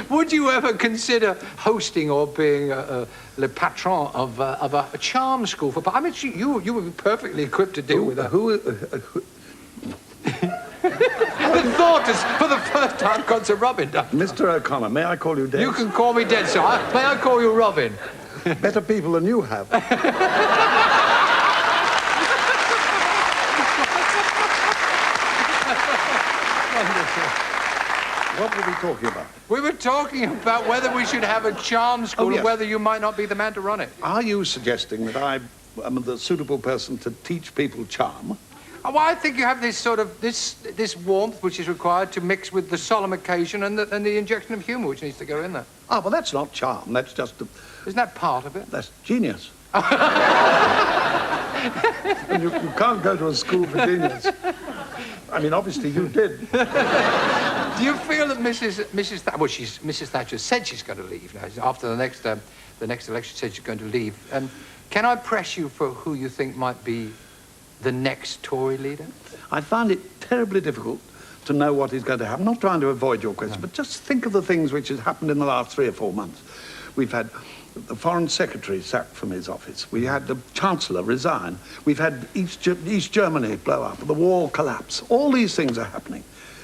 Would you ever consider hosting or being le patron of a charm school for? I mean, you would be perfectly equipped to deal with that. The thought has, for the first time, gone to Robin. Mr. O'Connor, may I call you Des? You can call me Des, sir. May I call you Robin? Better people than you have. What were we talking about? We were talking about whether we should have a charm school or whether you might not be the man to run it. Are you suggesting that I am the suitable person to teach people charm? Oh, well, I think you have this sort of, this warmth which is required to mix with the solemn occasion and the injection of humour which needs to go in there. Ah, well, that's not charm. That's just Isn't that part of it? That's genius. And you can't go to a school for genius. I mean, obviously you did. Do you feel that Mrs. Thatcher said she's going to leave now. After the next election, said she's going to leave. Can I press you for who you think might be the next Tory leader? I find it terribly difficult to know what is going to happen. I'm not trying to avoid your question, but just think of the things which have happened in the last 3 or 4 months. We've had the Foreign Secretary sacked from his office. We had the Chancellor resign. We've had East Germany blow up, the war collapse. All these things are happening.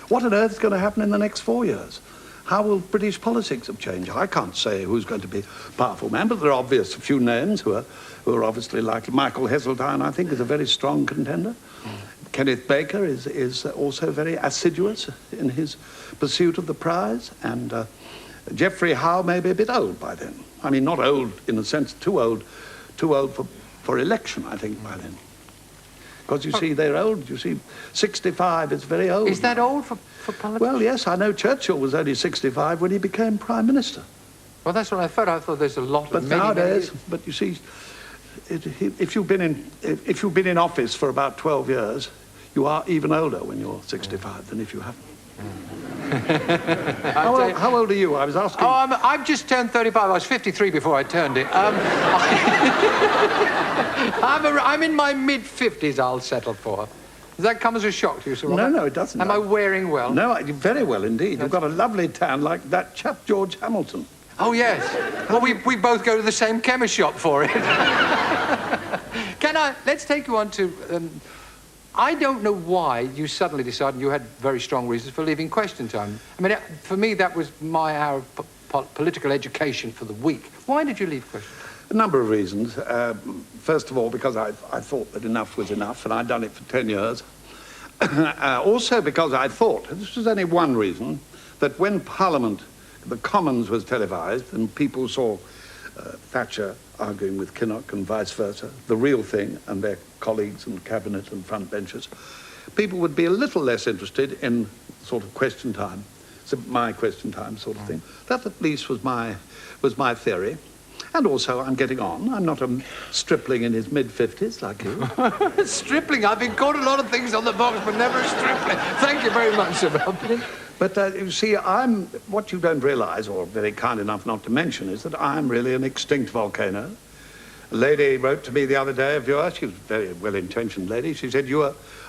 What on earth is going to happen in the next 4 years? How will British politics have changed? I can't say who's going to be a powerful man, but there are obvious a few names who are obviously likely. Michael Heseltine, I think, is a very strong contender. Kenneth Baker is also very assiduous in his pursuit of the prize. And Geoffrey Howe may be a bit old by then. I mean, not old in the sense too old for election, I think, by then. Because, you see, they're old. You see, 65 is very old. Is that old for politics? Well, yes, I know Churchill was only 65 when he became Prime Minister. Well, that's what I thought. I thought there's a lot but of nowadays, but you see, if you've been in office for about 12 years, you are even older when you're 65 than if you haven't. How old are you? I was asking. Oh, I've just turned 35. I was 53 before I turned it. I'm in my mid-50s, I'll settle for. Does that come as a shock to you, Sir Robert? No, it doesn't. Am I wearing well? No, very well indeed. You've got a lovely tan like that chap, George Hamilton. Oh, yes. Well, we both go to the same chemist shop for it. Let's take you on to... I don't know why you suddenly decided you had very strong reasons for leaving Question Time. I mean, for me, that was my hour of political education for the week. Why did you leave Question Time? A number of reasons. First of all, because I thought that enough was enough, and I'd done it for 10 years. Also because I thought, this was only one reason, that when Parliament, the Commons was televised, and people saw Thatcher arguing with Kinnock and vice versa, the real thing, and their colleagues and cabinet and front benches, people would be a little less interested in sort of Question Time, my Question Time sort of thing. That at least was my theory. And also, I'm getting on. I'm not a stripling in his mid-50s like you. Stripling? I've been called a lot of things on the box, but never a stripling. Thank you very much, Sir Robin. But you see, what you don't realise, or very kind enough not to mention, is that I'm really an extinct volcano. A lady wrote to me the other day, a viewer, she was a very well-intentioned lady. She said, you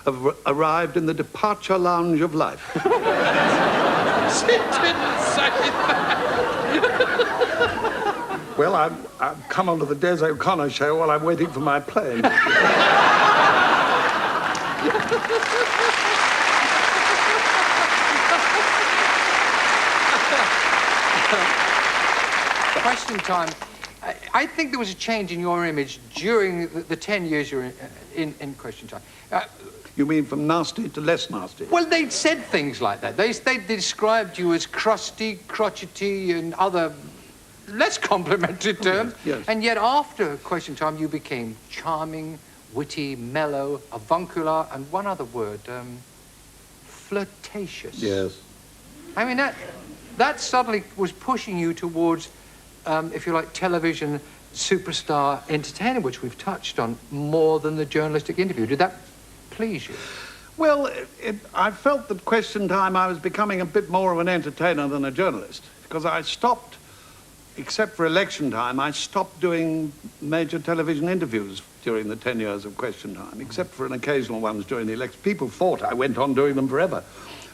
have arrived in the departure lounge of life. She didn't say that. Well, I've come onto the Des O'Connor show while I'm waiting for my plane. Question Time. I think there was a change in your image during the 10 years you were in Question Time. You mean from nasty to less nasty? Well, they'd said things like that. They described you as crusty, crotchety, and other less complimentary terms. Yes. And yet after Question Time, you became charming, witty, mellow, avuncular, and one other word, flirtatious. Yes. I mean, that suddenly was pushing you towards, if you like, television superstar entertainer, which we've touched on, more than the journalistic interview. Did that please you? Well, I felt that Question Time I was becoming a bit more of an entertainer than a journalist, because I stopped, except for election time, I stopped doing major television interviews during the 10 years of Question Time, except for an occasional ones during the election. People thought I went on doing them forever.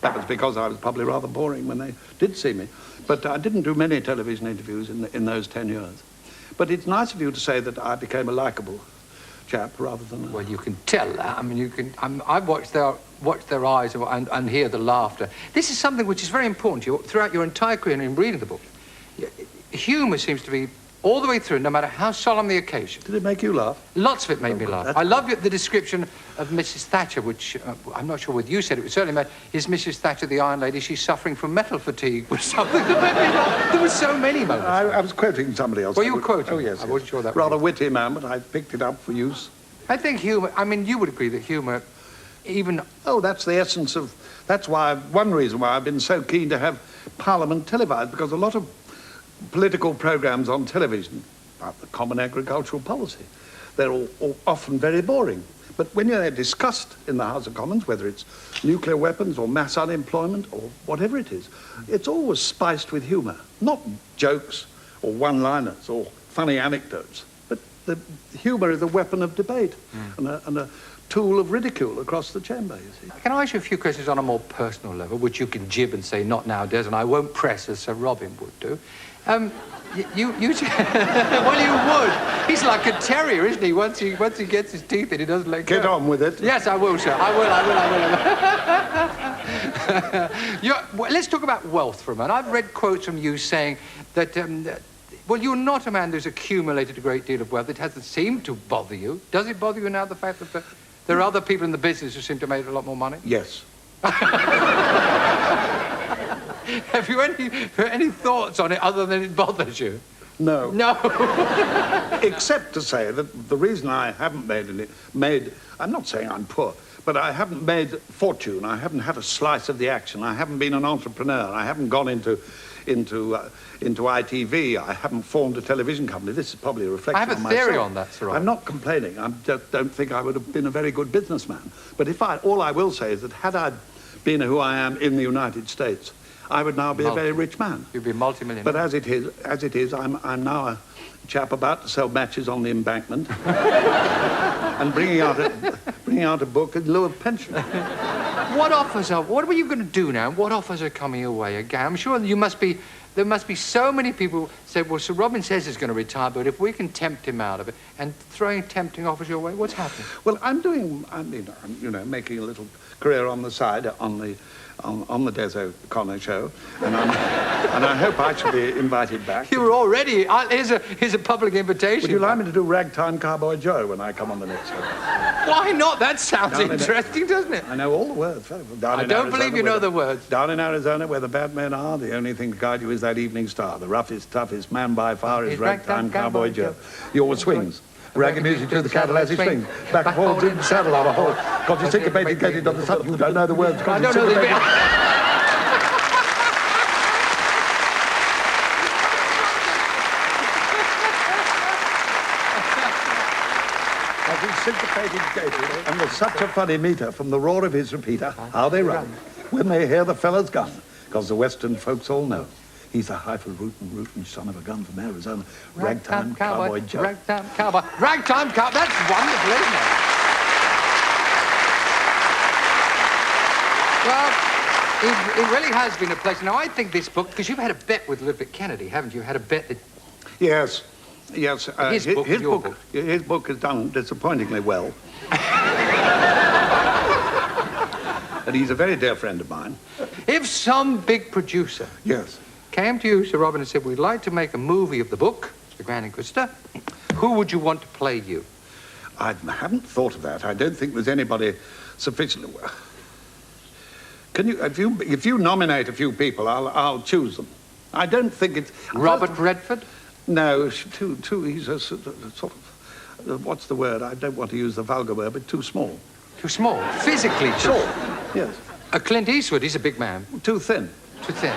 That was because I was probably rather boring when they did see me. But I didn't do many television interviews in those 10 years. But it's nice of you to say that I became a likeable chap rather than... Well, you can tell that. I mean, you can... I've watched their eyes and hear the laughter. This is something which is very important to you throughout your entire career and in reading the book. Humour seems to be all the way through, no matter how solemn the occasion. Did it make you laugh? Lots of it made me laugh. I love the description of Mrs. Thatcher, which I'm not sure whether you said it, but certainly is Mrs. Thatcher the Iron Lady? She's suffering from metal fatigue, was something that made me laugh. There were so many moments. I was quoting somebody else. Well, you were quoting? Oh, yes. I wasn't sure that rather was witty man, but I picked it up for use. I think humour, I mean, you would agree that humour, even... Oh, that's the essence of... That's why, one reason why I've been so keen to have Parliament televised, because a lot of political programmes on television, about the common agricultural policy, they're all often very boring. But when they're discussed in the House of Commons, whether it's nuclear weapons or mass unemployment or whatever it is, it's always spiced with humour. Not jokes or one-liners or funny anecdotes, but the humour is a weapon of debate and a tool of ridicule across the chamber, you see. Can I ask you a few questions on a more personal level, which you can jib and say, not now, Des, and I won't press as Sir Robin would do. Well, you would. He's like a terrier, isn't he? Once he gets his teeth in, he doesn't let go. Get on with it. Yes, I will, sir. I will. Well, let's talk about wealth for a moment. I've read quotes from you saying that, well, you're not a man who's accumulated a great deal of wealth. It hasn't seemed to bother you. Does it bother you now, the fact that there are other people in the business who seem to make a lot more money? Yes. Have you any thoughts on it other than it bothers you? No. No. Except to say that the reason I haven't I'm not saying I'm poor, but I haven't made fortune. I haven't had a slice of the action. I haven't been an entrepreneur. I haven't gone into ITV. I haven't formed a television company. This is probably a reflection on myself. I have a theory on that, Sir Robin. I'm not complaining. I just don't think I would have been a very good businessman. But all I will say is that had I been who I am in the United States, I would now be a very rich man. You'd be a multi-millionaire. But as it is, I'm now a chap about to sell matches on the embankment and bringing out a book in lieu of pension. What are you going to do now? What offers are coming your way again? I'm sure there must be so many people who say, well, Sir Robin says he's going to retire, but if we can tempt him out of it and throwing tempting offers your way, what's happening? Well, I'm making a little career on the side on the Des O'Connor show, and I hope I shall be invited back. You were already... Here's a public invitation. Would you like me to do Ragtime Cowboy Joe when I come on the next show? Why not? That sounds interesting, doesn't it? I know all the words. I don't believe you know the words. Down in Arizona, where the bad men are, the only thing to guide you is that evening star. The roughest, toughest man by far is Ragtime Cowboy Joe. Your swings. Ragging music to the cattle as he swings. Back and forwards in the saddle on a horse. Got you syncopated, gated on the sun. You don't know the words. I don't know the bit. Syncopated gated, and with such a funny meter from the roar of his repeater, how they run when they hear the fella's gun, because the Western folks all know he's a highfalutin son of a gun from Arizona. Ragtime Cowboy Joe. Ragtime Cowboy. Ragtime Cowboy. That's wonderful, isn't it? Well, it really has been a pleasure. Now, I think this book, because you've had a bet with Ludwig Kennedy, haven't you? Had a bet that... Yes. His book is done disappointingly well. And he's a very dear friend of mine. If some big producer... Yes. ...came to you, Sir Robin, and said, we'd like to make a movie of the book, The Grand Inquisitor, who would you want to play you? I haven't thought of that. I don't think there's anybody sufficiently... Can you... If you nominate a few people, I'll choose them. I don't think it's... Robert Redford? No, he's a sort of... what's the word? I don't want to use the vulgar word, but too small. Too small? Physically too? Short, yes. Clint Eastwood, he's a big man. Too thin. Too thin.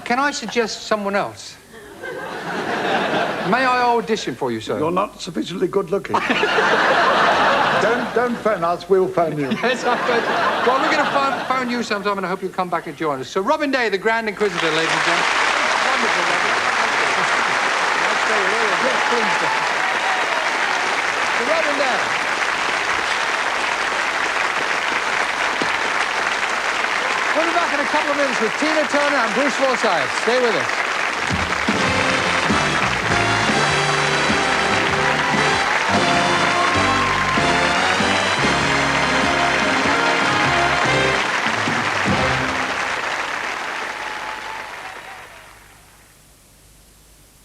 Can I suggest someone else? May I audition for you, sir? You're not sufficiently good looking. Don't phone us, we'll phone you. Yes, well, we're going to phone you sometime, and I hope you'll come back and join us. So, Robin Day, the Grand Inquisitor, ladies and gentlemen. Wonderful, Robin. Yes, please. So, Robin Day. We'll be back in a couple of minutes with Tina Turner and Bruce Forsyth. Stay with us.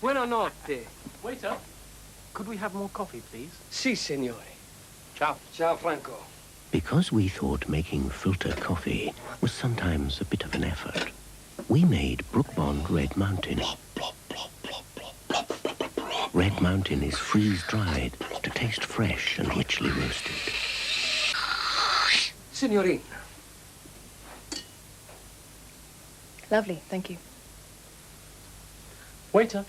Buonanotte. Waiter, could we have more coffee, please? Sì, signore. Ciao. Ciao, Franco. Because we thought making filter coffee was sometimes a bit of an effort, we made Brook Bond Red Mountain. Red Mountain is freeze-dried to taste fresh and richly roasted. Signorina. Lovely, thank you. Waiter.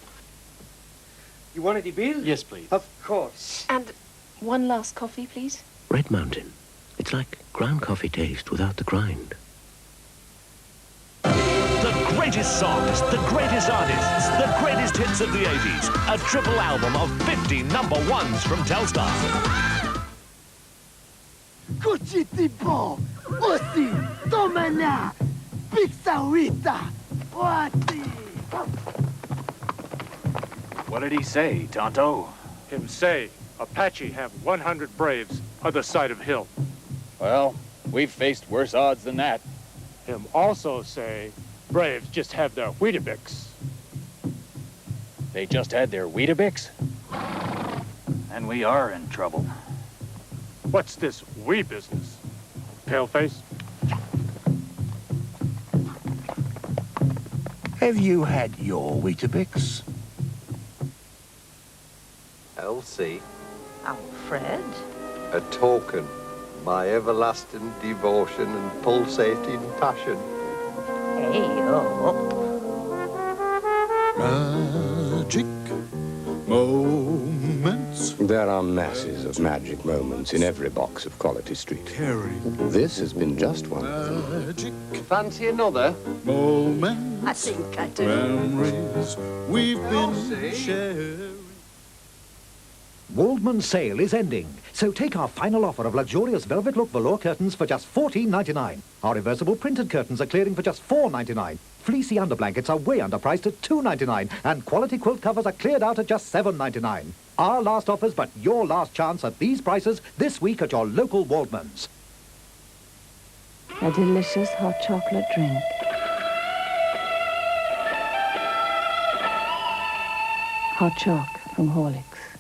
You wanted the bill? Yes, please. Of course. And one last coffee, please. Red Mountain. It's like ground coffee taste without the grind. The greatest songs, the greatest artists, the greatest hits of the 80s. A triple album of 50 number ones from Telstar. Cuciti bo, aussi, tomana, pixawita, wati. What did he say, Tonto? Him say, Apache have 100 braves other side of hill. Well, we've faced worse odds than that. Him also say, braves just have their Weetabix. They just had their Weetabix? And we are in trouble. What's this we business? Paleface? Have you had your Weetabix? Elsie. Alfred? A token. My everlasting devotion and pulsating passion. Hey-oh. Magic moments. There are masses of magic moments in every box of Quality Street. This has been just one. Magic Fancy another? moments. I think I do. Memories we've been sharing. Waldman's sale is ending, so take our final offer of luxurious velvet look velour curtains for just $14.99. Our reversible printed curtains are clearing for just $4.99. Fleecy underblankets are way underpriced at $2.99, and quality quilt covers are cleared out at just $7.99. Our last offers, but your last chance at these prices this week at your local Waldman's. A delicious hot chocolate drink. Hot choc from Horlicks.